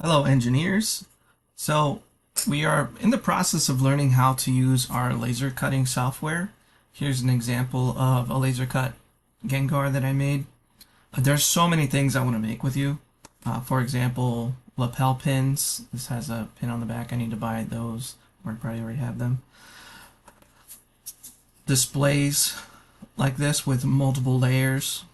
Hello, engineers. So we are in the process of learning how to use our laser cutting software. Here's an example of a laser cut Gengar that I made. There's so many things I want to make with you. For example, lapel pins. This has a pin on the back. I need to buy those, or I probably already have them. Displays like this with multiple layers.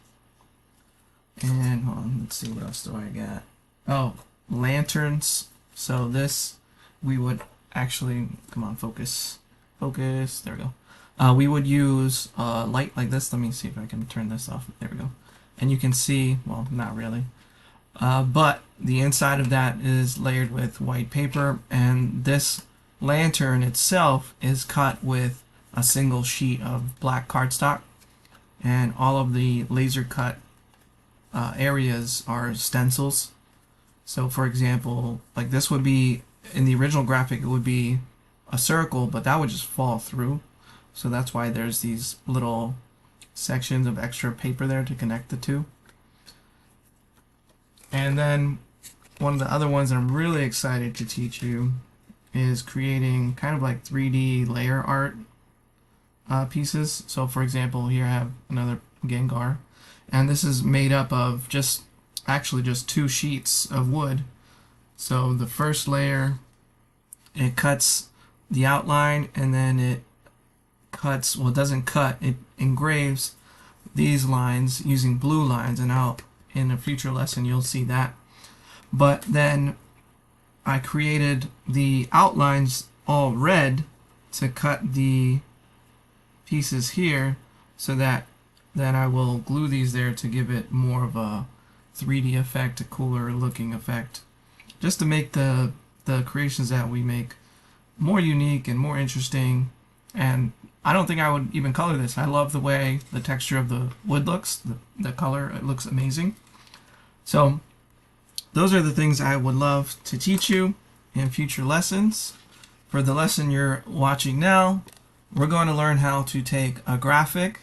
And hold on, let's see what else do I got. Oh, lanterns. So this we would actually come on, focus. There we go. We would use light like this. Let me see if I can turn this off. There we go. And you can see, well, not really, but the inside of that is layered with white paper, and this lantern itself is cut with a single sheet of black cardstock, and all of the laser cut areas are stencils. So for example, like this would be, in the original graphic, it would be a circle, but that would just fall through. So that's why there's these little sections of extra paper there to connect the two. And then one of the other ones that I'm really excited to teach you is creating kind of like 3D layer art pieces. So for example, here I have another Gengar, and this is made up of actually just two sheets of wood. So the first layer, it cuts the outline, and then it cuts, well, it doesn't cut, it engraves these lines using blue lines, and in a future lesson you'll see that. But then I created the outlines all red to cut the pieces here, so that then I will glue these there to give it more of a 3D effect, a cooler looking effect, just to make the creations that we make more unique and more interesting. And I don't think I would even color this. I love the way the texture of the wood looks, the color, it looks amazing. So those are the things I would love to teach you in future lessons. For the lesson you're watching now, we're going to learn how to take a graphic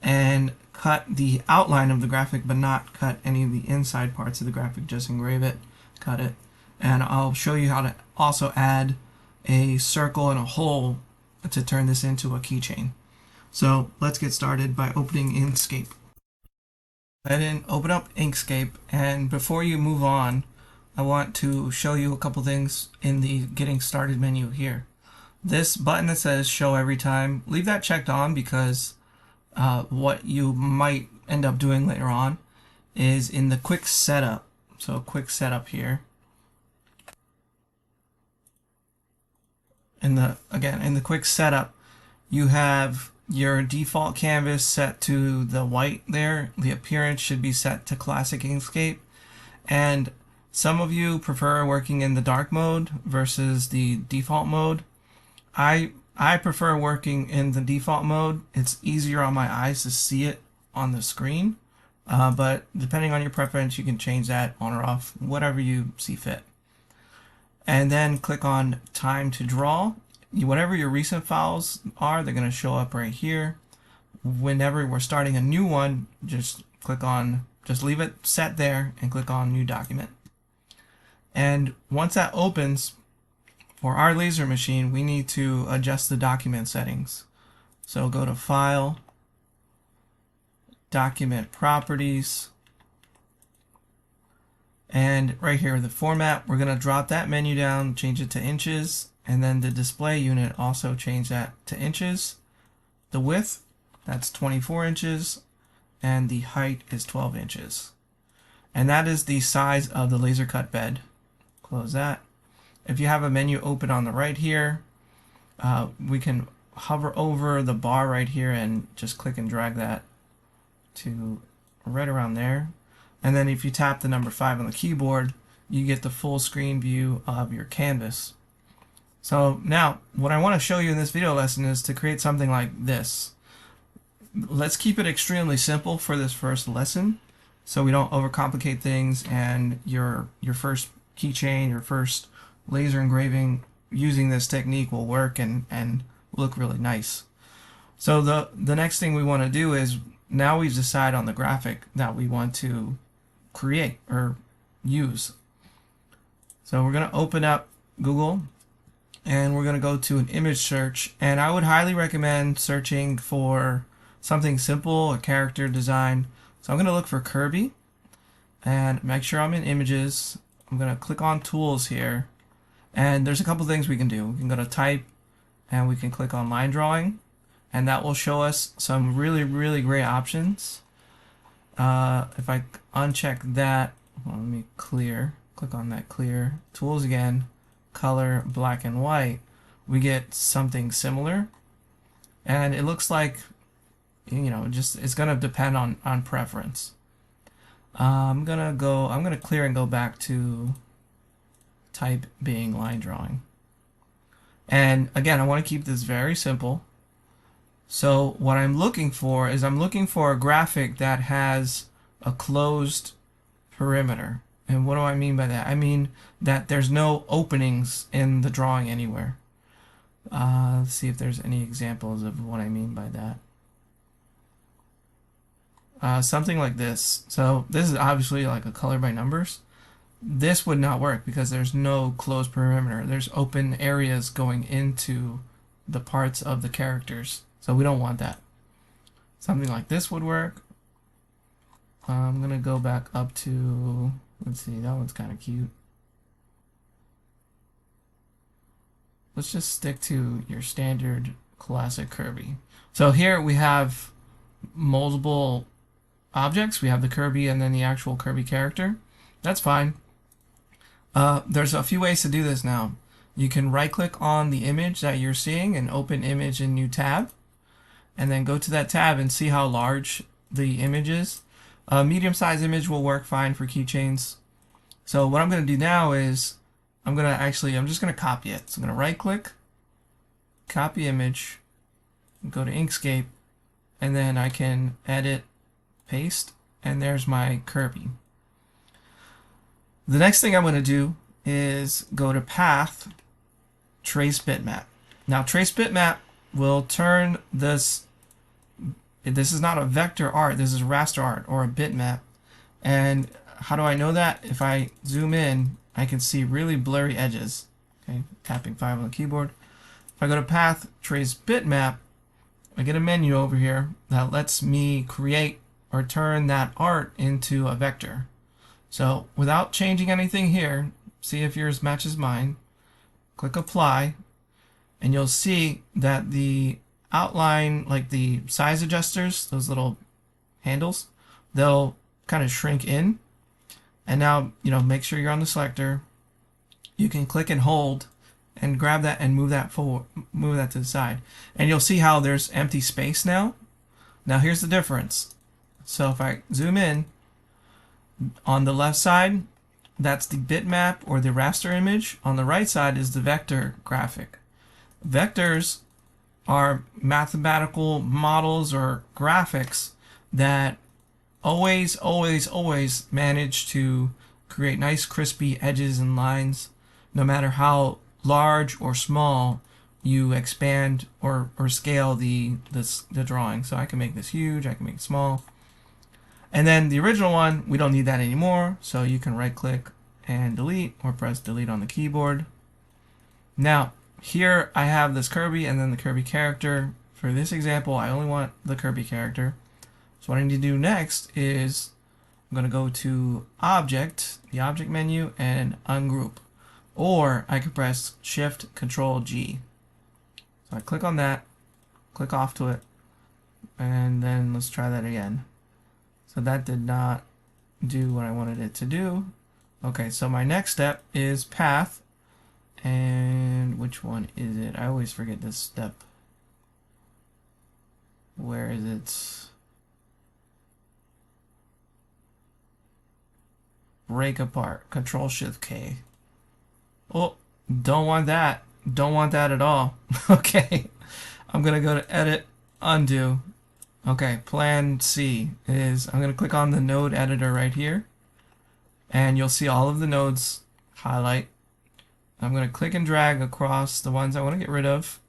and cut the outline of the graphic, but not cut any of the inside parts of the graphic, just engrave it, cut it. And I'll show you how to also add a circle and a hole to turn this into a keychain. So let's get started by opening Inkscape. Go ahead and open up Inkscape, and before you move on, I want to show you a couple things in the Getting Started menu here. This button that says Show Every Time, leave that checked on, because what you might end up doing later on is in the quick setup. So quick setup here. In the quick setup, you have your default canvas set to the white there. The appearance should be set to classic Inkscape. And some of you prefer working in the dark mode versus the default mode. I prefer working in the default mode. It's easier on my eyes to see it on the screen. But depending on your preference, you can change that on or off, whatever you see fit. And then click on Time to Draw. Whatever your recent files are, they're going to show up right here. Whenever we're starting a new one, just leave it set there and click on New Document. And once that opens, for our laser machine, we need to adjust the document settings. So go to File, Document Properties, and right here, the format, we're going to drop that menu down, change it to inches, and then the display unit, also change that to inches. The width, that's 24 inches, and the height is 12 inches. And that is the size of the laser cut bed. Close that. If you have a menu open on the right here, we can hover over the bar right here and just click and drag that to right around there. And then if you tap the number 5 on the keyboard, you get the full screen view of your canvas. So now, what I want to show you in this video lesson is to create something like this. Let's keep it extremely simple for this first lesson, so we don't overcomplicate things, and your first keychain, your first laser engraving using this technique will work and look really nice. So the next thing we want to do is, now we've decided on the graphic that we want to create or use. So we're going to open up Google and we're going to go to an image search, and I would highly recommend searching for something simple, a character design. So I'm going to look for Kirby and make sure I'm in images. I'm going to click on tools here, and there's a couple things we can do. We can go to type and we can click on line drawing, and that will show us some really great options. If I uncheck that, well, let me click on that clear, tools again, color, black and white, we get something similar. And it looks like, just it's gonna depend on preference. I'm gonna clear and go back to type being line drawing. And again, I want to keep this very simple. So what I'm looking for is I'm looking for a graphic that has a closed perimeter. And what do I mean by that? I mean that there's no openings in the drawing anywhere. Let's see if there's any examples of what I mean by that. Something like this. So this is obviously like a color by numbers. This would not work because there's no closed perimeter. There's open areas going into the parts of the characters. So we don't want that. Something like this would work. I'm going to go back up to, let's see, that one's kind of cute. Let's just stick to your standard classic Kirby. So here we have multiple objects. We have the Kirby and then the actual Kirby character. That's fine. There's a few ways to do this now. You can right click on the image that you're seeing and open image in new tab, and then go to that tab and see how large the image is. A medium-sized image will work fine for keychains. So what I'm going to do now is I'm just going to copy it. So I'm going to right click, copy image, go to Inkscape, and then I can edit, paste, and there's my Kirby. The next thing I'm going to do is go to path, trace bitmap. Now trace bitmap will turn this is not a vector art, this is raster art or a bitmap. And how do I know that? If I zoom in, I can see really blurry edges. Okay, tapping 5 on the keyboard. If I go to path, trace bitmap, I get a menu over here that lets me create or turn that art into a vector. So without changing anything here, see if yours matches mine, click apply, and you'll see that the outline, like the size adjusters, those little handles, they'll kind of shrink in. And now, make sure you're on the selector. You can click and hold and grab that and move that forward, move that to the side. And you'll see how there's empty space now. Now here's the difference. So if I zoom in, on the left side, that's the bitmap or the raster image. On the right side is the vector graphic. Vectors are mathematical models or graphics that always manage to create nice crispy edges and lines, no matter how large or small you expand or scale the drawing. So I can make this huge, I can make it small. And then the original one, we don't need that anymore, so you can right click and delete or press delete on the keyboard. Now here I have this Kirby and then the Kirby character. For this example, I only want the Kirby character. So what I need to do next is I'm going to go to Object, the Object menu, and Ungroup. Or I can press Shift Control G. So I click on that, click off to it, and then let's try that again. So that did not do what I wanted it to do. Okay, so my next step is path. And which one is it? I always forget this step. Where is it? Break apart. Control Shift K. Oh, don't want that. Don't want that at all. Okay. I'm going to go to Edit, Undo. Okay, plan C is I'm going to click on the node editor right here. And you'll see all of the nodes highlight. I'm going to click and drag across the ones I want to get rid of.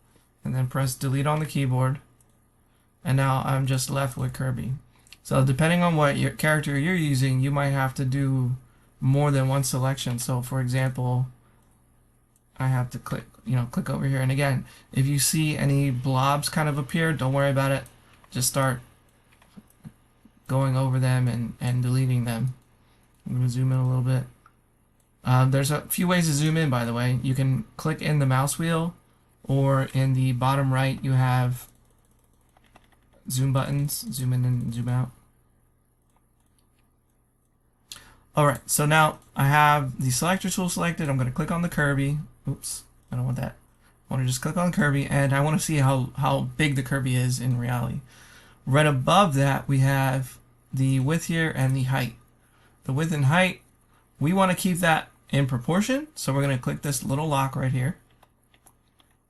And then press delete on the keyboard. And now I'm just left with Kirby. So depending on what your character you're using, you might have to do more than one selection. So for example, I have to click over here. And again, if you see any blobs kind of appear, don't worry about it. Just start going over them and deleting them. I'm going to zoom in a little bit. There's a few ways to zoom in, by the way. You can click in the mouse wheel, or in the bottom right you have zoom buttons, zoom in and zoom out. Alright, so now I have the selector tool selected. I'm going to click on the Kirby. Oops, I don't want that. I want to just click on Kirby, and I want to see how big the Kirby is in reality. Right above that we have the width here and the height. The width and height, we want to keep that in proportion, so we're going to click this little lock right here.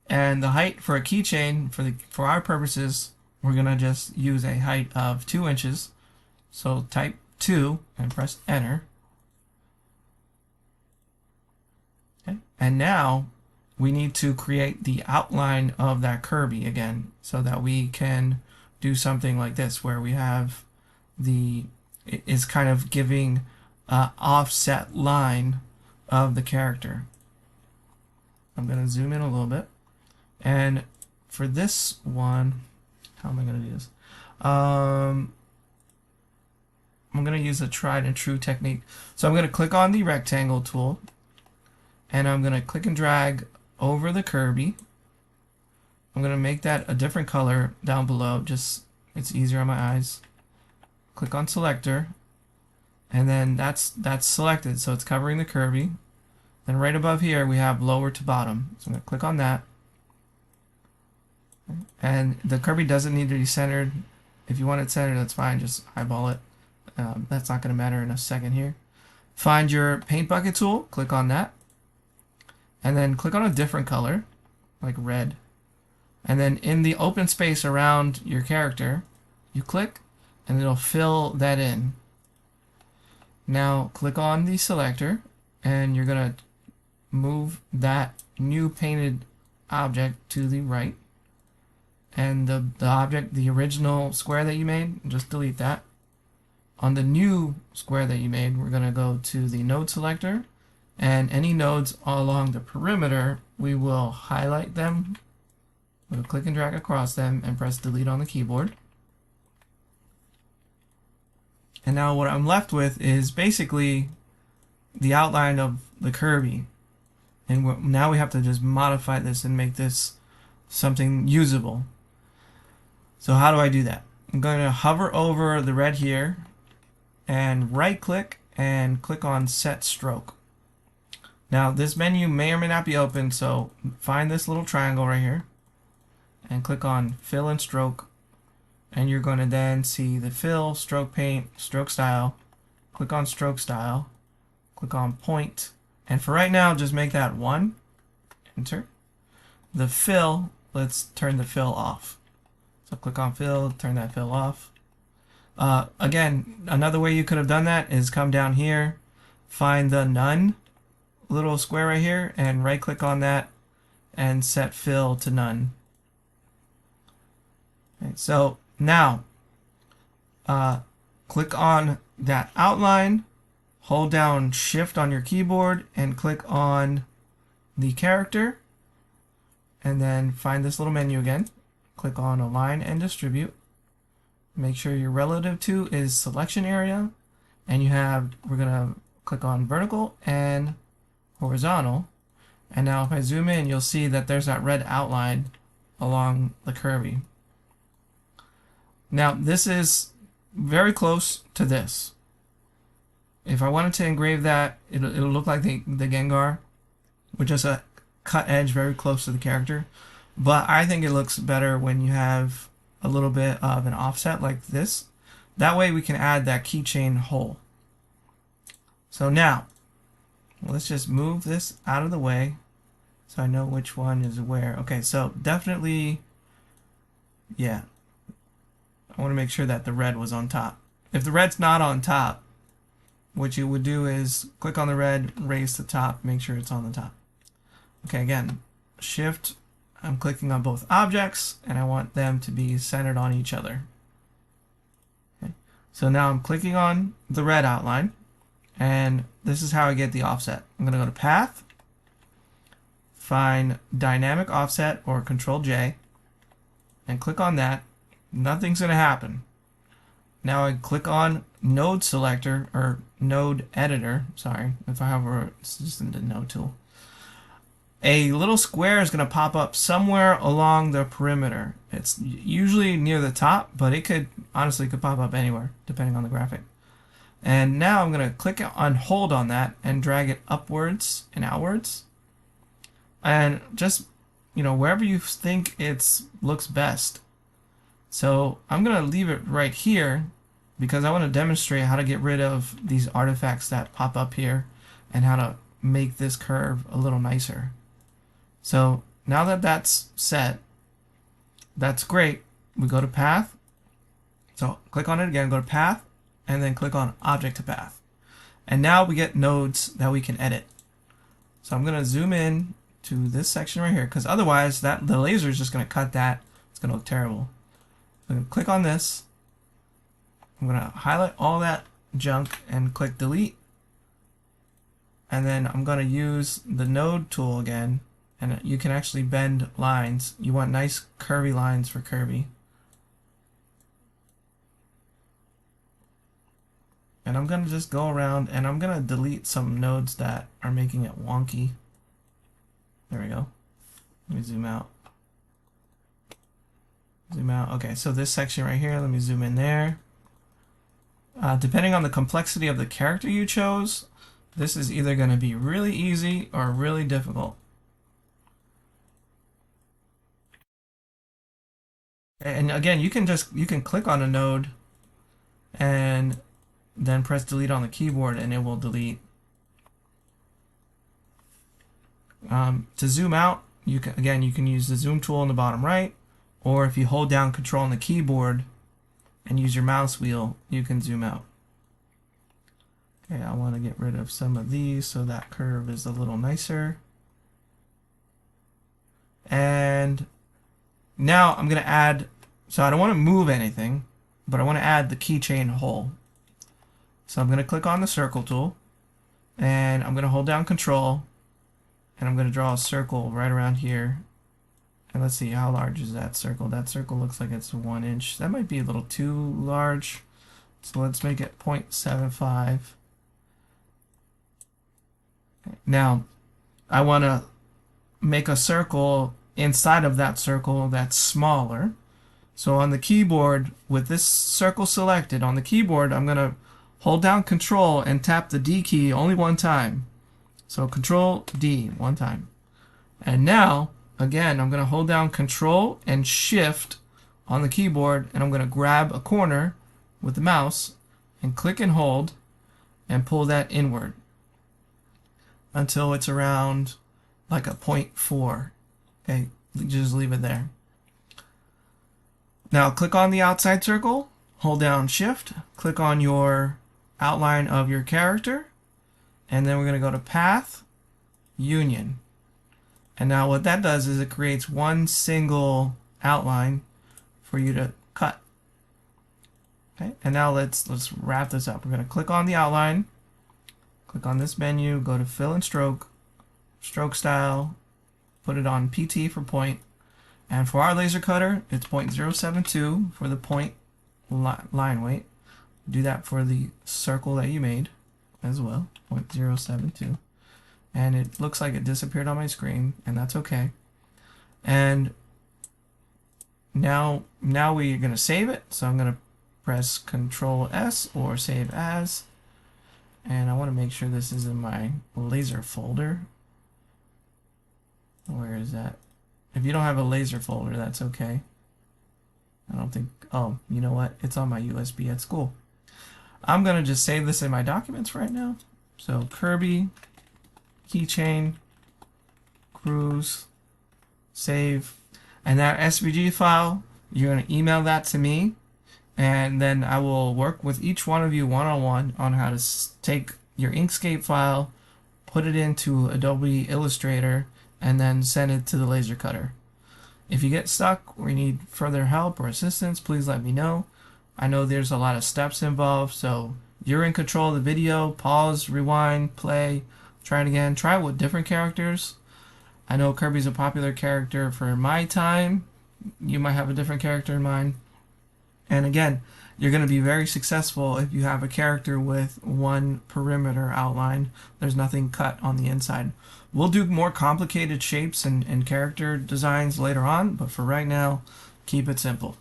And the height for a keychain, for our purposes, we're going to just use a height of 2 inches. So type 2 and press enter. Okay. And now we need to create the outline of that Kirby again, so that we can do something like this, where we have it's kind of giving an offset line of the character. I'm going to zoom in a little bit. And for this one, how am I going to do this? I'm going to use a tried and true technique. So I'm going to click on the rectangle tool, and I'm going to click and drag over the Kirby. I'm going to make that a different color down below, just it's easier on my eyes. Click on selector, and then that's selected, so it's covering the Kirby. Then right above here we have lower to bottom, so I'm going to click on that. And the Kirby doesn't need to be centered. If you want it centered, that's fine, just eyeball it. That's not going to matter in a second here. Find your paint bucket tool, click on that, and then click on a different color, like red. And then in the open space around your character, you click, and it'll fill that in. Now click on the selector, and you're going to move that new painted object to the right. And the object, the original square that you made, just delete that. On the new square that you made, we're going to go to the node selector, and any nodes along the perimeter, we will highlight them. We'll click and drag across them and press delete on the keyboard. And now what I'm left with is basically the outline of the Kirby. And now we have to just modify this and make this something usable. So how do I do that? I'm going to hover over the red here and right click and click on set stroke. Now this menu may or may not be open, so find this little triangle right here and click on fill and stroke, and you're going to then see the fill, stroke paint, stroke style. Click on stroke style, click on point, and for right now just make that 1, enter. The fill, let's turn the fill off. So click on fill, turn that fill off. Again, another way you could have done that is come down here, find the none little square right here, and right click on that and set fill to none. Okay, so now click on that outline, hold down shift on your keyboard and click on the character, and then find this little menu again, click on align and distribute. Make sure your relative to is selection area, and we're gonna click on vertical and horizontal. And now if I zoom in, you'll see that there's that red outline along the Kirby. Now this is very close to this. If I wanted to engrave that, it'll look like the Gengar, with just a cut edge very close to the character. But I think it looks better when you have a little bit of an offset like this. That way we can add that keychain hole. So now, let's just move this out of the way so I know which one is where. Okay, so definitely, yeah. I want to make sure that the red was on top. If the red's not on top, what you would do is click on the red, raise to top, make sure it's on the top. Okay, again, shift, I'm clicking on both objects, and I want them to be centered on each other. Okay. So now I'm clicking on the red outline, And this is how I get the offset. I'm going to go to Path, find Dynamic Offset or Control J, and click on that. Nothing's going to happen. Now I click on Node Selector or Node Editor. Sorry, if I have it's just in the Node tool. A little square is going to pop up somewhere along the perimeter. It's usually near the top, but it could honestly pop up anywhere depending on the graphic. And now I'm going to click on hold on that and drag it upwards and outwards. And just, wherever you think it looks best. So I'm going to leave it right here because I want to demonstrate how to get rid of these artifacts that pop up here and how to make this curve a little nicer. So now that that's set, that's great. We go to Path. So click on it again, go to Path, and then click on Object to Path. And now we get nodes that we can edit. So I'm going to zoom in to this section right here because otherwise the laser is just going to cut that. It's going to look terrible. I'm going to click on this. I'm going to highlight all that junk and click delete. And then I'm going to use the node tool again. And you can actually bend lines. You want nice curvy lines for curvy. And I'm going to just go around and I'm going to delete some nodes that are making it wonky. There we go. Let me zoom out. Zoom out. Okay, so this section right here, let me zoom in there. Depending on the complexity of the character you chose, this is either going to be really easy or really difficult. And again, you can click on a node and then press delete on the keyboard and it will delete. To zoom out, you can use the zoom tool in the bottom right, or if you hold down Control on the keyboard and use your mouse wheel, you can zoom out. Okay, I want to get rid of some of these so that curve is a little nicer. And now I'm going to add, so I don't want to move anything, but I want to add the keychain hole. So I'm going to click on the circle tool and I'm going to hold down Control and I'm going to draw a circle right around here. And let's see, how large is that circle? That circle looks like it's 1 inch. That might be a little too large. So let's make it 0.75. Now, I want to make a circle inside of that circle that's smaller. So on the keyboard, with this circle selected, on the keyboard, I'm going to hold down Control and tap the D key only one time. So Control D one time. And now, again, I'm going to hold down Control and Shift on the keyboard, and I'm going to grab a corner with the mouse and click and hold and pull that inward until it's around like a 0.4. Okay, just leave it there. Now click on the outside circle, hold down Shift, click on your outline of your character, and then we're going to go to Path, Union. And now what that does is it creates one single outline for you to cut. Okay, and now let's wrap this up. We're going to click on the outline, click on this menu, go to Fill and Stroke, Stroke Style, put it on PT for point, and for our laser cutter, it's 0.072 for the point line weight. Do that for the circle that you made as well, 0.072. And it looks like it disappeared on my screen, and that's okay. And now we're going to save it. So I'm going to press Control S or Save As. And I want to make sure this is in my laser folder. Where is that? If you don't have a laser folder, that's okay. I don't think, oh, you know what? It's on my USB at school. I'm going to just save this in my documents right now. So Kirby, Keychain, Cruise, save. And that SVG file, you're going to email that to me. And then I will work with each one of you one-on-one on how to take your Inkscape file, put it into Adobe Illustrator, and then send it to the laser cutter. If you get stuck or you need further help or assistance, please let me know. I know there's a lot of steps involved, so You're in control of the video. Pause, rewind, play, try it again. Try it with different characters. I know Kirby's a popular character for my time. You might have a different character in mind. And again, you're going to be very successful if you have a character with one perimeter outline. There's nothing cut on the inside. We'll do more complicated shapes and character designs later on, but for right now, keep it simple.